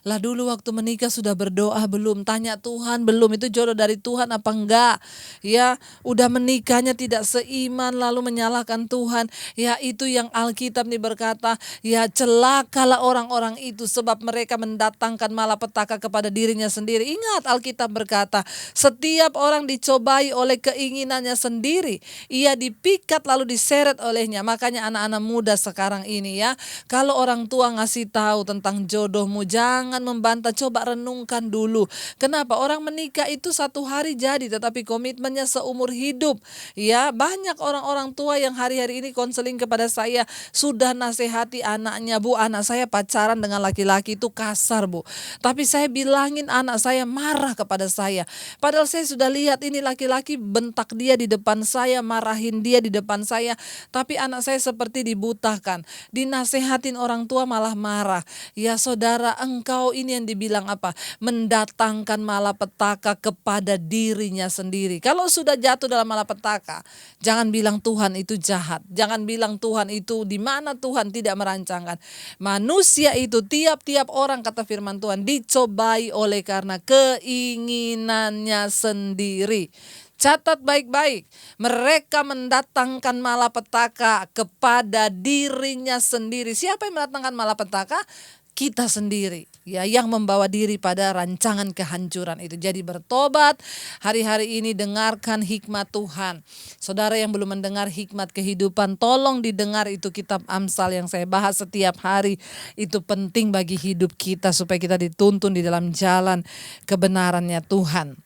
Lah, dulu waktu menikah sudah berdoa belum? Tanya Tuhan belum? Itu jodoh dari Tuhan apa enggak? Ya, udah menikahnya tidak seiman lalu menyalahkan Tuhan. Ya, itu yang Alkitab nih berkata, ya celakalah orang-orang itu sebab mereka mendatangkan malapetaka kepada dirinya sendiri. Ingat, Alkitab berkata, setiap orang dicobai oleh keinginannya sendiri, ia dipikat lalu diseret olehnya. Makanya anak-anak muda sekarang ini ya, kalau orang tua ngasih tahu tentang jodohmu, jangan membantah, coba renungkan dulu. Kenapa? Orang menikah itu satu hari jadi, tetapi komitmennya seumur hidup. Ya, banyak orang-orang tua yang hari-hari ini konseling kepada saya, sudah nasihati anaknya, Bu, anak saya pacaran dengan laki-laki itu kasar, Bu. Tapi saya bilangin anak saya marah kepada saya. Padahal saya sudah lihat ini laki-laki bentak dia di depan saya, marahin dia di depan saya, tapi anak saya seperti dibutakan. Dinasehatin orang tua malah marah. Ya saudara, engkau ini yang dibilang apa? Mendatangkan malapetaka kepada dirinya sendiri. Kalau sudah jatuh dalam malapetaka, jangan bilang Tuhan itu jahat. Jangan bilang Tuhan itu di mana Tuhan tidak merancangkan. Manusia itu tiap-tiap orang kata firman Tuhan dicobai oleh karena keinginannya sendiri. Catat baik-baik, mereka mendatangkan malapetaka kepada dirinya sendiri. Siapa yang mendatangkan malapetaka? Kita sendiri, ya, yang membawa diri pada rancangan kehancuran itu. Jadi bertobat hari-hari ini, dengarkan hikmat Tuhan. Saudara yang belum mendengar hikmat kehidupan, tolong didengar itu kitab Amsal yang saya bahas setiap hari. Itu penting bagi hidup kita supaya kita dituntun di dalam jalan kebenarannya Tuhan.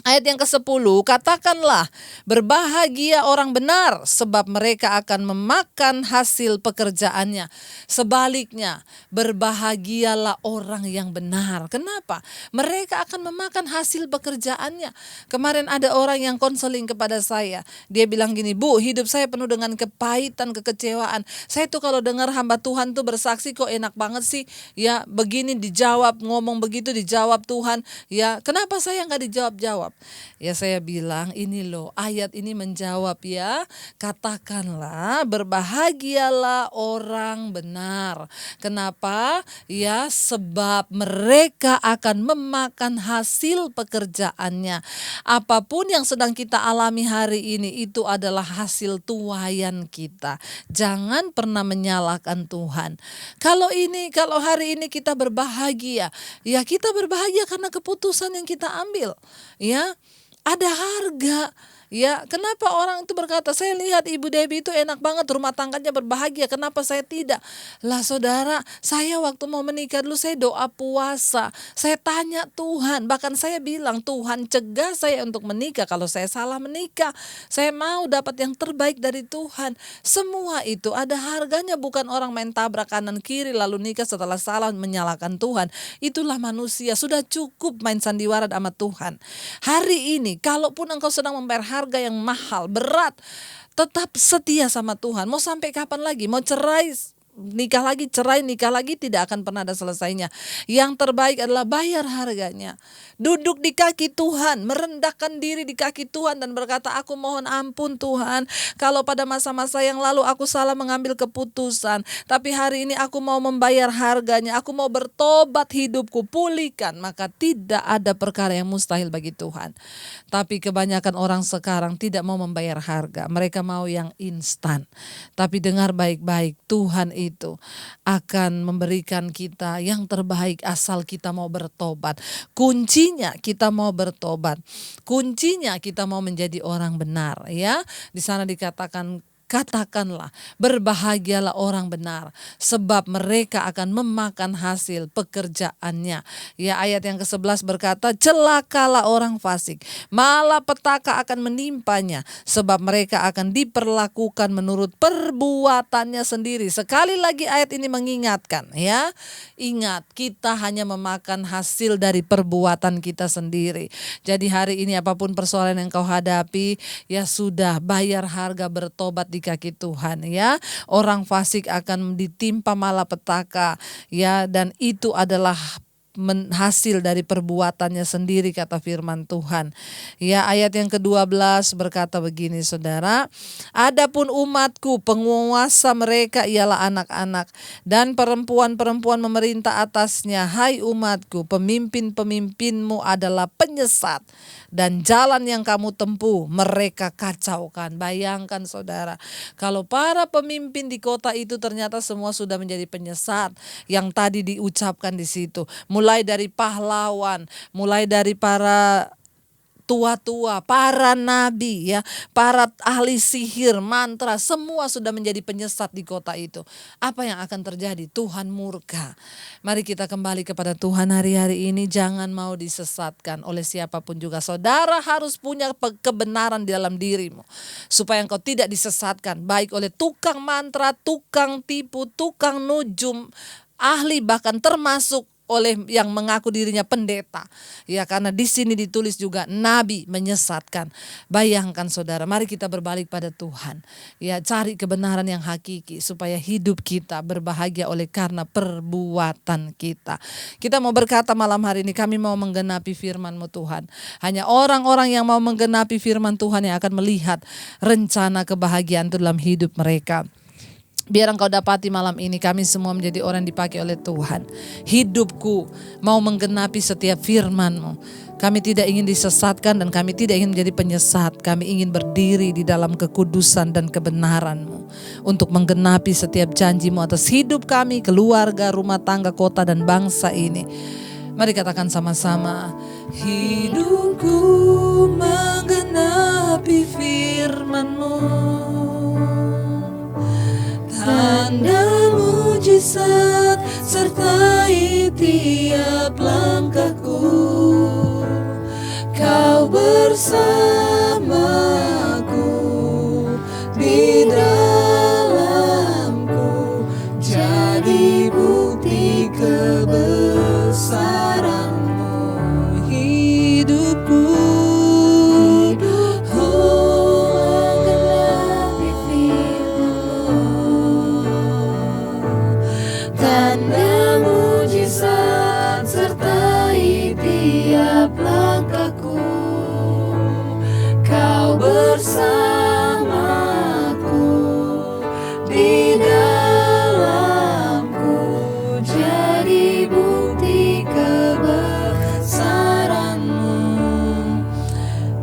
Ayat yang ke-10, katakanlah berbahagia orang benar sebab mereka akan memakan hasil pekerjaannya. Sebaliknya, berbahagialah orang yang benar. Kenapa? Mereka akan memakan hasil pekerjaannya. Kemarin ada orang yang konseling kepada saya. Dia bilang gini, Bu, hidup saya penuh dengan kepahitan, kekecewaan. Saya tuh kalau dengar hamba Tuhan tuh bersaksi kok enak banget sih. Ya begini dijawab, ngomong begitu dijawab Tuhan. Ya kenapa saya nggak dijawab-jawab? Ya saya bilang ini loh, ayat ini menjawab ya. Katakanlah berbahagialah orang benar. Kenapa? Ya sebab mereka akan memakan hasil pekerjaannya. Apapun yang sedang kita alami hari ini itu adalah hasil tuaian kita. Jangan pernah menyalahkan Tuhan. Kalau hari ini kita berbahagia, ya kita berbahagia karena keputusan yang kita ambil. Ya, ada harga. Ya, kenapa orang itu berkata, saya lihat Ibu Debbie itu enak banget, rumah tangganya berbahagia, kenapa saya tidak? Lah saudara, saya waktu mau menikah dulu saya doa puasa, saya tanya Tuhan, bahkan saya bilang Tuhan cegah saya untuk menikah kalau saya salah menikah. Saya mau dapat yang terbaik dari Tuhan. Semua itu ada harganya, bukan orang main tabrak kanan kiri lalu nikah setelah salah menyalahkan Tuhan. Itulah manusia, sudah cukup main sandiwara sama Tuhan. Hari ini, kalaupun engkau sedang membayar harga yang mahal, berat, tetap setia sama Tuhan. Mau sampai kapan lagi? Mau cerai, nikah lagi, tidak akan pernah ada selesainya. Yang terbaik adalah bayar harganya. Duduk di kaki Tuhan, merendahkan diri di kaki Tuhan dan berkata, aku mohon ampun Tuhan, kalau pada masa-masa yang lalu aku salah mengambil keputusan, tapi hari ini aku mau membayar harganya, aku mau bertobat, hidupku pulihkan. Maka tidak ada perkara yang mustahil bagi Tuhan. Tapi kebanyakan orang sekarang tidak mau membayar harga, mereka mau yang instan. Tapi dengar baik-baik, Tuhan itu akan memberikan kita yang terbaik asal kita mau bertobat. Kuncinya kita mau bertobat. Kuncinya kita mau menjadi orang benar, ya. Di sana dikatakan, katakanlah berbahagialah orang benar sebab mereka akan memakan hasil pekerjaannya. Ya, ayat yang ke-11 berkata, celakalah orang fasik, malapetaka akan menimpanya sebab mereka akan diperlakukan menurut perbuatannya sendiri. Sekali lagi ayat ini mengingatkan, ya. Ingat, kita hanya memakan hasil dari perbuatan kita sendiri. Jadi hari ini apapun persoalan yang kau hadapi, ya sudah, bayar harga, bertobat di kaki Tuhan, ya. Orang fasik akan ditimpa malapetaka, ya, dan itu adalah hasil dari perbuatannya sendiri kata firman Tuhan. Ya, ayat yang ke-12 berkata begini saudara, adapun umatku penguasa mereka ialah anak-anak dan perempuan-perempuan memerintah atasnya. Hai umatku, pemimpin-pemimpinmu adalah penyesat dan jalan yang kamu tempuh mereka kacaukan. Bayangkan saudara, kalau para pemimpin di kota itu ternyata semua sudah menjadi penyesat yang tadi diucapkan di situ. Mulai dari pahlawan, mulai dari para tua-tua, para nabi, ya, para ahli sihir, mantra, semua sudah menjadi penyesat di kota itu. Apa yang akan terjadi? Tuhan murka. Mari kita kembali kepada Tuhan hari-hari ini, jangan mau disesatkan oleh siapapun juga. Saudara harus punya kebenaran di dalam dirimu supaya engkau tidak disesatkan baik oleh tukang mantra, tukang tipu, tukang nujum, ahli bahkan termasuk oleh yang mengaku dirinya pendeta. Ya, karena di sini ditulis juga nabi menyesatkan. Bayangkan saudara, mari kita berbalik pada Tuhan. Ya, cari kebenaran yang hakiki supaya hidup kita berbahagia oleh karena perbuatan kita. Kita mau berkata malam hari ini, kami mau menggenapi firman-Mu Tuhan. Hanya orang-orang yang mau menggenapi firman Tuhan yang akan melihat rencana kebahagiaan itu dalam hidup mereka. Biar engkau dapati malam ini kami semua menjadi orang yang dipakai oleh Tuhan. Hidupku mau menggenapi setiap firman-Mu. Kami tidak ingin disesatkan dan kami tidak ingin menjadi penyesat. Kami ingin berdiri di dalam kekudusan dan kebenaran-Mu. Untuk menggenapi setiap janji-Mu atas hidup kami, keluarga, rumah tangga, kota dan bangsa ini. Mari katakan sama-sama. Hidupku menggenapi firman-Mu. Tanda mujizat sertai tiap langkahku. Kau bersamaku di dalamku, jadi bukti kebesaran-Mu. Hidupku bersamaku di dalamku, jadi bukti kebesaran-Mu.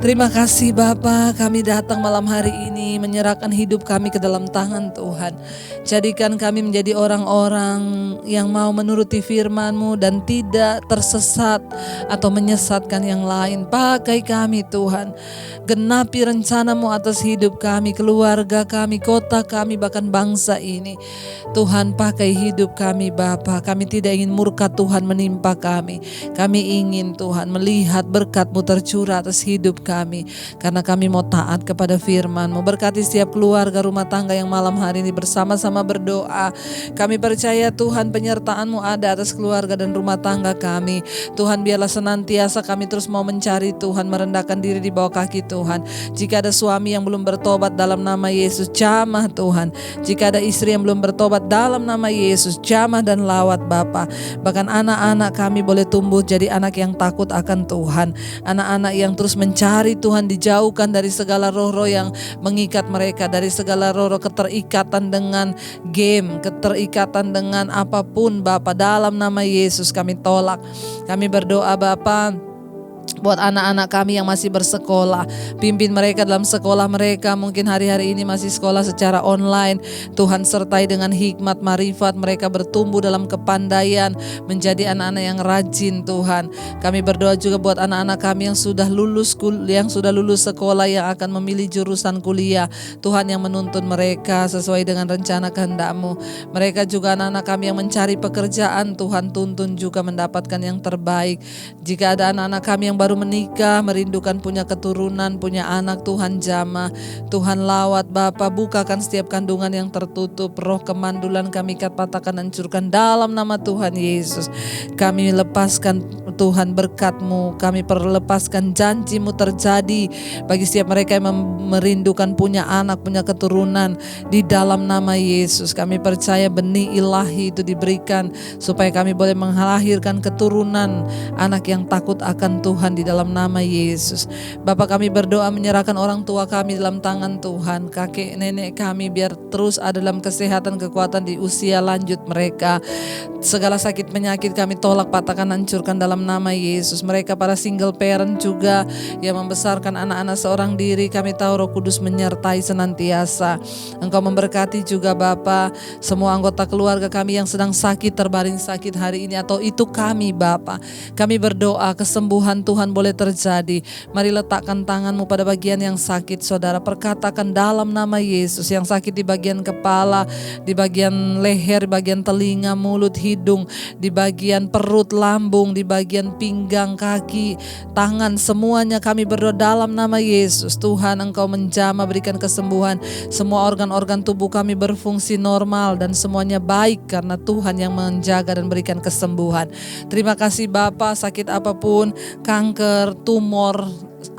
Terima kasih Bapa, kami datang malam hari ini menyerahkan hidup kami ke dalam tangan Tuhan. Jadikan kami menjadi orang-orang yang mau menuruti firman-Mu dan tidak tersesat atau menyesatkan yang lain. Pakai kami Tuhan, genapi rencana-Mu atas hidup kami, keluarga kami, kota kami, bahkan bangsa ini. Tuhan, pakai hidup kami Bapa. Kami tidak ingin murka Tuhan menimpa kami. Kami ingin Tuhan melihat berkat-Mu tercurah atas hidup kami, karena kami mau taat kepada firman-Mu. Berkati setiap keluarga, rumah tangga yang malam hari ini bersama-sama berdoa. Kami percaya Tuhan penyertaan-Mu ada atas keluarga dan rumah tangga kami. Tuhan, biarlah senantiasa kami terus mau mencari Tuhan, merendahkan diri di bawah kaki Tuhan. Jika ada suami yang belum bertobat, dalam nama Yesus jamah Tuhan. Jika ada istri yang belum bertobat, dalam nama Yesus jamah dan lawat Bapa. Bahkan anak-anak kami boleh tumbuh jadi anak yang takut akan Tuhan. Anak-anak yang terus mencari Tuhan, dijauhkan dari segala roh-roh yang mengikat mereka, dari segala roh-roh keterikatan dengan game, keterikatan dengan apapun Bapa. Dalam nama Yesus kami tolak. Kami berdoa Bapa, buat anak-anak kami yang masih bersekolah, pimpin mereka dalam sekolah mereka. Mungkin hari-hari ini masih sekolah secara online. Tuhan sertai dengan hikmat, marifat, mereka bertumbuh dalam kepandaian, menjadi anak-anak yang rajin Tuhan. Kami berdoa juga buat anak-anak kami yang sudah lulus sekolah, yang akan memilih jurusan kuliah. Tuhan yang menuntun mereka sesuai dengan rencana kehendak-Mu. Mereka juga anak-anak kami yang mencari pekerjaan, Tuhan tuntun juga mendapatkan yang terbaik. Jika ada anak-anak kami yang baru menikah, merindukan punya keturunan, punya anak, Tuhan jamah, Tuhan lawat Bapa. Bukakan setiap kandungan yang tertutup. Roh kemandulan kami patahkan, hancurkan dalam nama Tuhan Yesus. Kami lepaskan Tuhan berkat-Mu, kami perlepaskan janji-Mu terjadi bagi setiap mereka yang merindukan punya anak, punya keturunan. Di dalam nama Yesus kami percaya benih ilahi itu diberikan supaya kami boleh melahirkan keturunan anak yang takut akan Tuhan di dalam nama Yesus. Bapa, kami berdoa menyerahkan orang tua kami dalam tangan Tuhan. Kakek nenek kami biar terus ada dalam kesehatan, kekuatan di usia lanjut mereka. Segala sakit penyakit kami tolak, patahkan, hancurkan dalam nama Yesus. Mereka para single parent juga yang membesarkan anak-anak seorang diri, kami tahu Roh Kudus menyertai senantiasa. Engkau memberkati juga Bapa semua anggota keluarga kami yang sedang sakit, terbaring sakit hari ini, atau itu kami Bapa. Kami berdoa kesembuhan Tuhan Tuhan boleh terjadi. Mari letakkan tanganmu pada bagian yang sakit, saudara. Perkatakan dalam nama Yesus, yang sakit di bagian kepala, di bagian leher, di bagian telinga, mulut, hidung, di bagian perut, lambung, di bagian pinggang, kaki, tangan, semuanya kami berdoa dalam nama Yesus. Tuhan, Engkau menjamah, berikan kesembuhan. Semua organ-organ tubuh kami berfungsi normal dan semuanya baik karena Tuhan yang menjaga dan berikan kesembuhan. Terima kasih Bapa, sakit apapun, kanker, tumor,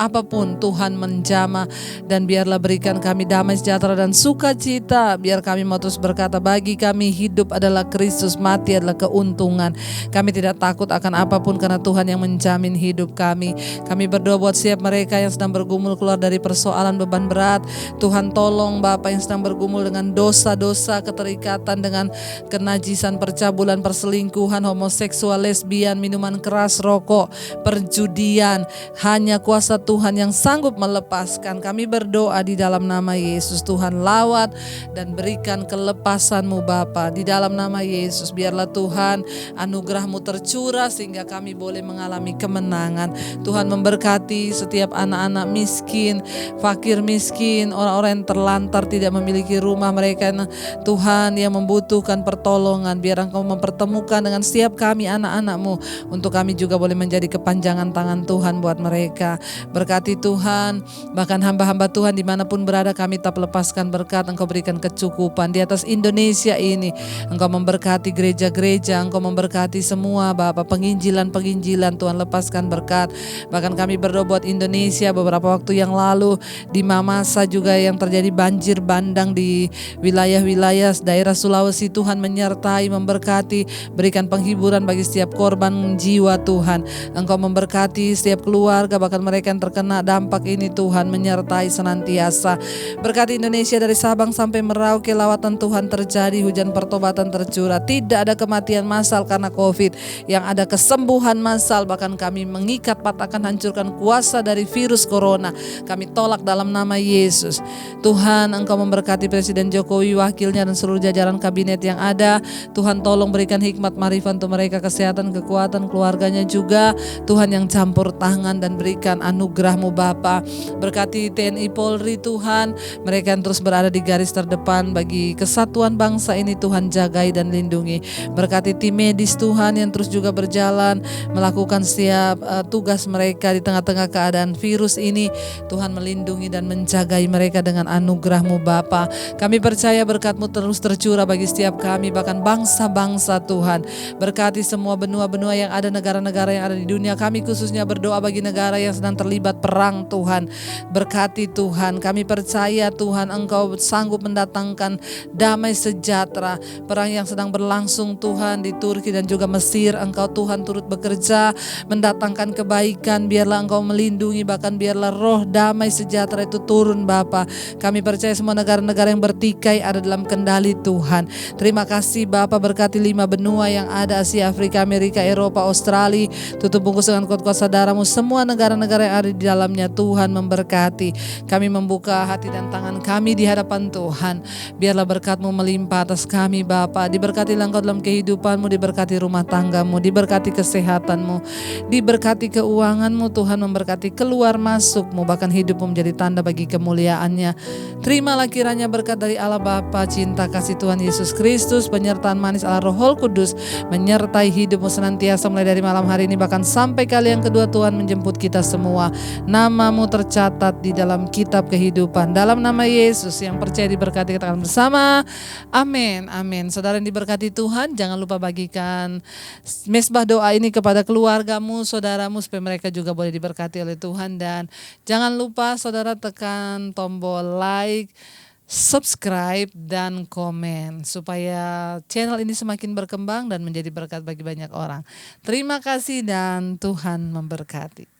apapun Tuhan menjamah, dan biarlah berikan kami damai sejahtera dan sukacita. Biar kami mau terus berkata, bagi kami hidup adalah Kristus, mati adalah keuntungan. Kami tidak takut akan apapun karena Tuhan yang menjamin hidup kami. Kami berdoa buat setiap mereka yang sedang bergumul keluar dari persoalan beban berat. Tuhan tolong Bapa yang sedang bergumul dengan dosa-dosa, keterikatan dengan kenajisan, percabulan, perselingkuhan, homoseksual, lesbian, minuman keras, rokok, perjudian. Hanya kuasa Tuhan yang sanggup melepaskan. Kami berdoa di dalam nama Yesus. Tuhan lawat dan berikan kelepasan-Mu Bapa. Di dalam nama Yesus, biarlah Tuhan anugerah-Mu tercurah sehingga kami boleh mengalami kemenangan. Tuhan memberkati setiap anak-anak miskin, fakir miskin, orang-orang yang terlantar tidak memiliki rumah, mereka Tuhan yang membutuhkan pertolongan. Biar Engkau mempertemukan dengan setiap kami anak-anak-Mu, untuk kami juga boleh menjadi kepanjangan tangan Tuhan buat mereka. Berkati Tuhan, bahkan hamba-hamba Tuhan dimanapun berada, kami tak lepaskan berkat. Engkau berikan kecukupan di atas Indonesia ini. Engkau memberkati gereja-gereja, Engkau memberkati semua Bapak penginjilan-penginjilan. Tuhan lepaskan berkat. Bahkan kami berdoa buat Indonesia. Beberapa waktu yang lalu di Mamasa juga yang terjadi banjir bandang di wilayah-wilayah daerah Sulawesi. Tuhan menyertai, memberkati, berikan penghiburan bagi setiap korban jiwa Tuhan. Engkau memberkati setiap keluarga, bahkan mereka yang terkena dampak ini. Tuhan menyertai senantiasa. Berkati Indonesia dari Sabang sampai Merauke, lawatan Tuhan terjadi, hujan pertobatan tercurah. Tidak ada kematian massal karena COVID, yang ada kesembuhan massal. Bahkan kami mengikat, patahkan, hancurkan kuasa dari virus corona. Kami tolak dalam nama Yesus. Tuhan, Engkau memberkati Presiden Jokowi, wakilnya, dan seluruh jajaran kabinet yang ada. Tuhan tolong berikan hikmat marifat untuk mereka, kesehatan, kekuatan, keluarganya juga. Tuhan yang campur tangan dan berikan anugerah-Mu Bapa. Berkati TNI Polri Tuhan, mereka yang terus berada di garis terdepan bagi kesatuan bangsa ini. Tuhan jagai dan lindungi. Berkati tim medis Tuhan yang terus juga berjalan melakukan setiap tugas mereka di tengah-tengah keadaan virus ini. Tuhan melindungi dan menjagai mereka dengan anugerah-Mu Bapa. Kami percaya berkat-Mu terus tercurah bagi setiap kami, bahkan bangsa-bangsa Tuhan. Berkati semua benua-benua yang ada, negara-negara yang ada di dunia. Kami khususnya berdoa bagi negara yang sedang terlibat perang Tuhan. Berkati Tuhan, kami percaya Tuhan Engkau sanggup mendatangkan damai sejahtera. Perang yang sedang berlangsung Tuhan di Turki dan juga Mesir, Engkau Tuhan turut bekerja mendatangkan kebaikan. Biarlah Engkau melindungi, bahkan biarlah roh damai sejahtera itu turun Bapa. Kami percaya semua negara-negara yang bertikai ada dalam kendali Tuhan. Terima kasih Bapa, berkati 5 benua yang ada, Asia, Afrika, Amerika, Eropa, Australia. Tutup bungkus dengan kuasa darah-Mu semua negara-negara yang ada di dalamnya. Tuhan memberkati. Kami membuka hati dan tangan kami di hadapan Tuhan. Biarlah berkat-Mu melimpah atas kami Bapa. Diberkati Engkau dalam kehidupan-Mu, diberkati rumah tangga-Mu, diberkati kesehatan-Mu, diberkati keuangan-Mu. Tuhan memberkati keluar masuk-Mu, bahkan hidup-Mu menjadi tanda bagi kemuliaan-Nya. Terimalah kiranya berkat dari Allah Bapa, cinta kasih Tuhan Yesus Kristus, penyertaan manis Allah Roh Kudus menyertai hidup-Mu senantiasa mulai dari malam hari ini bahkan sampai kali yang kedua Tuhan menjemput kita semua. Nama-Mu tercatat di dalam kitab kehidupan. Dalam nama Yesus yang percaya diberkati, kita akan bersama. Amin, amin. Saudara yang diberkati Tuhan, jangan lupa bagikan mesbah doa ini kepada keluargamu, saudaramu, supaya mereka juga boleh diberkati oleh Tuhan. Dan jangan lupa saudara tekan tombol like, subscribe, dan komen supaya channel ini semakin berkembang dan menjadi berkat bagi banyak orang. Terima kasih dan Tuhan memberkati.